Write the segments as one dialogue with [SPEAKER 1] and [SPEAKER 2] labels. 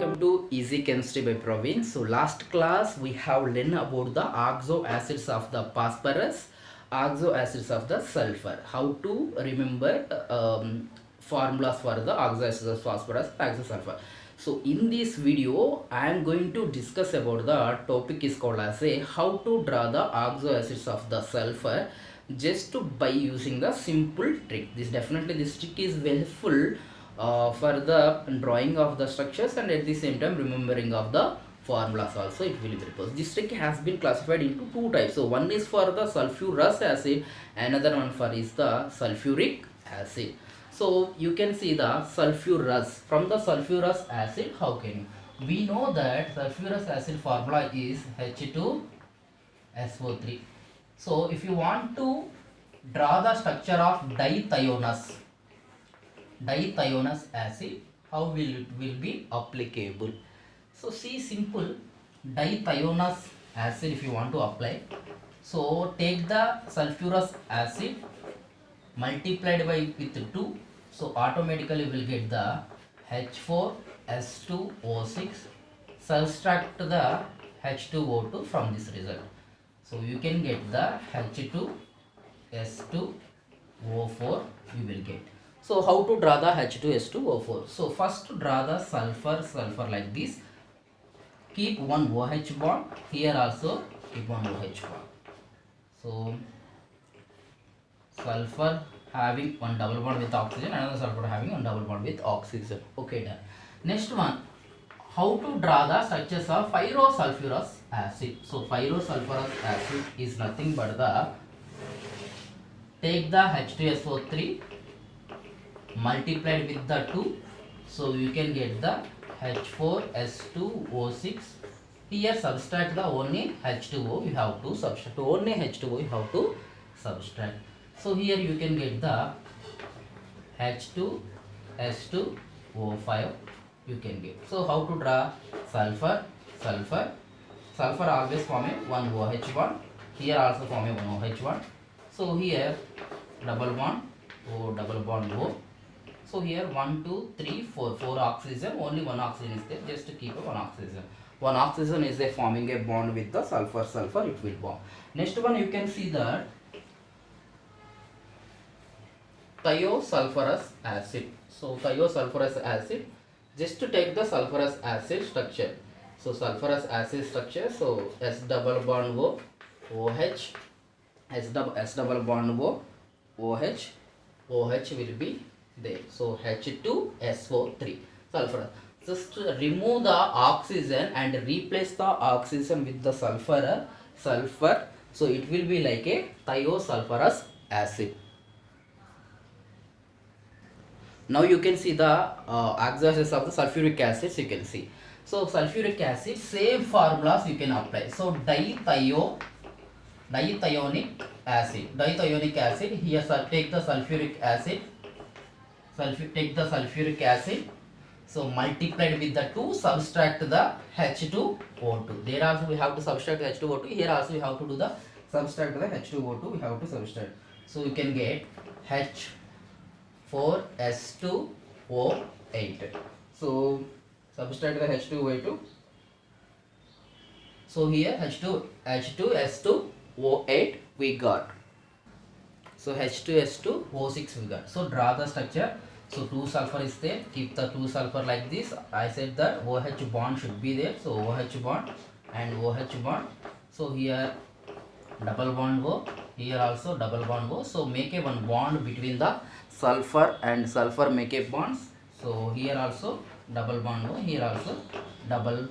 [SPEAKER 1] welcome to Easy Chemistry by Praveen. So last class we have learned about the oxo acids of the phosphorus, oxo acids of the sulfur. How to remember formulas for the oxo acids of phosphorus, oxo sulfur. So in this video I am going to discuss about the topic is called as a how to draw the oxo acids of the sulfur just by using the simple trick. This trick is helpful for the drawing of the structures and at the same time remembering of the formulas also it will be purpose. This trick has been classified into two types. So one is for the sulfurous acid, another one for is the sulfuric acid. So you can see the sulfurous. From the sulfurous acid, how can you? We know that sulfurous acid formula is H2SO3. So if you want to draw the structure of dithionous acid, how will it will be applicable? So see, simple dithionous acid if you want to apply. So take the sulfurous acid multiplied by with 2, so automatically will get the H4S2O6. Subtract the H2O2 from this result, so you can get the H2S2O4 you will get. So how to draw the H2S2O4? So first draw the sulfur like this. Keep one OH bond, here also keep one OH bond. So sulfur having one double bond with oxygen, another sulfur having one double bond with oxygen. Okay, done. Next one, how to draw the structures of pyrosulfurous acid. So pyrosulfurous acid is nothing but the, take the H2SO3 multiplied with the 2, so you can get the H4S2O6. Here subtract the only H2O, you have to subtract only H2O, you have to subtract. So here you can get the H2S2O5 you can get. So how to draw sulfur always form a one OH bond, here also form a one OH bond. So here double bond O, double bond O. So here 1 2 3 4 oxygen, only one oxygen is there, just to keep one oxygen. One oxygen is forming a bond with the sulfur, it will form. Next one you can see that thiosulfurous acid. So thiosulfurous acid, just to take the sulfurous acid structure. So sulfurous acid structure, so S double bond O, OH, S double bond O, OH will be there. So H2SO3 sulfur. Just remove the oxygen and replace the oxygen with the sulfur. So it will be like a thiosulfurous acid. Now you can see the oxidations of the sulfuric acids you can see. So sulfuric acid, same formulas you can apply. So dithionic acid, here take the sulfuric acid, so multiplied with the 2, subtract the H2O2. There also we have to subtract the H2O2, here also we have to do the subtract the H2O2, we have to subtract. So you can get H4S2O8. So subtract the H2O2. So here H2S2O8 we got. So H2S2O6 we got. So draw the structure. So 2 sulfur is there. Keep the 2 sulfur like this. I said that OH bond should be there. So OH bond and OH bond. So here double bond O. Here also double bond O. So make a one bond between the sulfur and sulfur, make a bonds. So here also double bond O. Here also double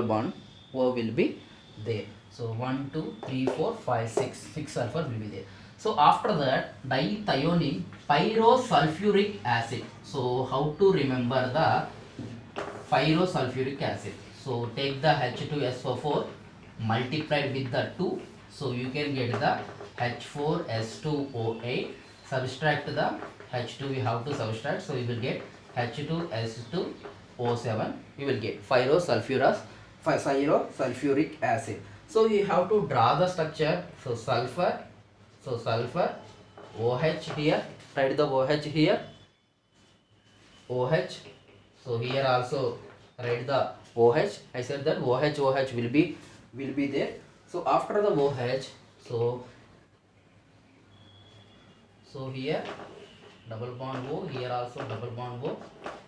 [SPEAKER 1] bond O will be there. So 1 2 3 4 5 6 sulfur will be there. So after that dithionic pyrosulfuric acid. So how to remember the pyrosulfuric acid? So take the H2SO4 multiplied with the 2, so you can get the H4S2O8. Subtract the H2, we have to subtract, so you will get H2S2O7 you will get pyrosulfuric acid. So you have to draw the structure. So sulfur, OH here, write the OH here, OH. So here also write the OH. I said that OH will be there. So after the OH, so here double bond O, here also double bond O,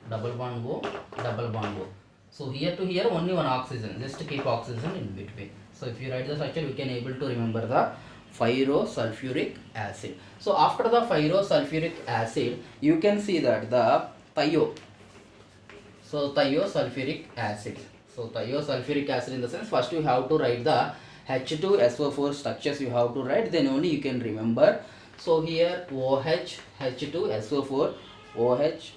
[SPEAKER 1] double bond O, double bond O. So here to here only one oxygen, just to keep oxygen in between. So if you write the structure, you can able to remember the pyrosulfuric acid. So after the pyrosulfuric acid, you can see that the thiosulfuric acid. So thiosulfuric acid, in the sense, first you have to write the H2SO4 structures, you have to write, then only you can remember. So here OH, H2SO4, OH,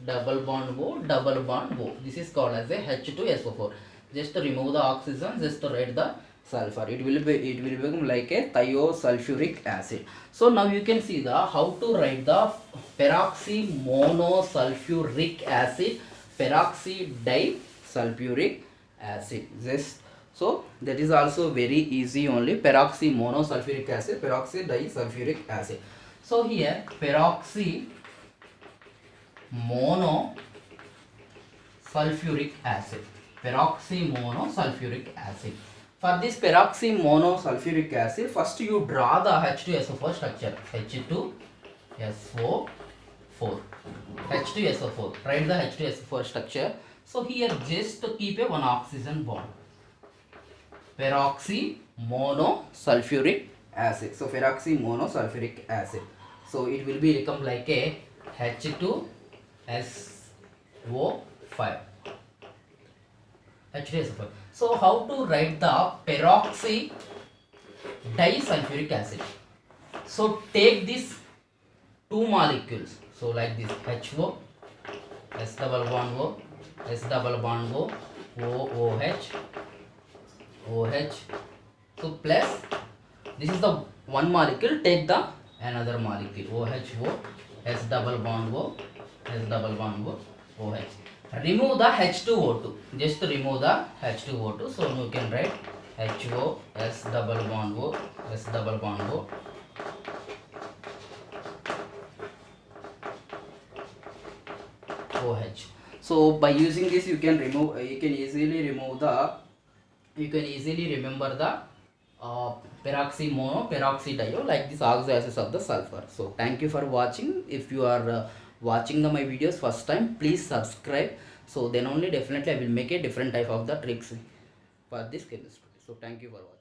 [SPEAKER 1] double bond O, double bond O. This is called as a H2SO4. Just to remove the oxygen, just to write the sulfur. It will become like a thiosulfuric acid. So now you can see the how to write the peroxymonosulfuric acid, peroxydisulfuric acid. Just so that is also very easy only. Peroxymonosulfuric acid, peroxydisulfuric acid. So here peroxymonosulfuric acid, peroxymonosulfuric acid. For this peroxymonosulfuric acid, first you draw the H2SO4 structure. H2SO4. H2SO4. Write the H2SO4 structure. So here just to keep a one oxygen bond. Peroxymonosulfuric acid. So peroxymonosulfuric acid. So it will become like a H2SO5. H2SO5. So how to write the peroxydisulfuric acid? So take these two molecules. So like this HO, S double bond O, S double bond O, OH, OH. So plus this is the one molecule. Take the another molecule OHO, S double bond O, S double bond O, OH. Remove the H2O2. Just remove the H2O2. So you can write HO, S double bond O, S double bond O. OH. So by using this, you can easily remember the peroxydio, like this oxo acids of the sulfur. So thank you for watching. If you are watching my videos first time, please subscribe. So then only definitely I will make a different type of the tricks for this chemistry. So thank you for watching.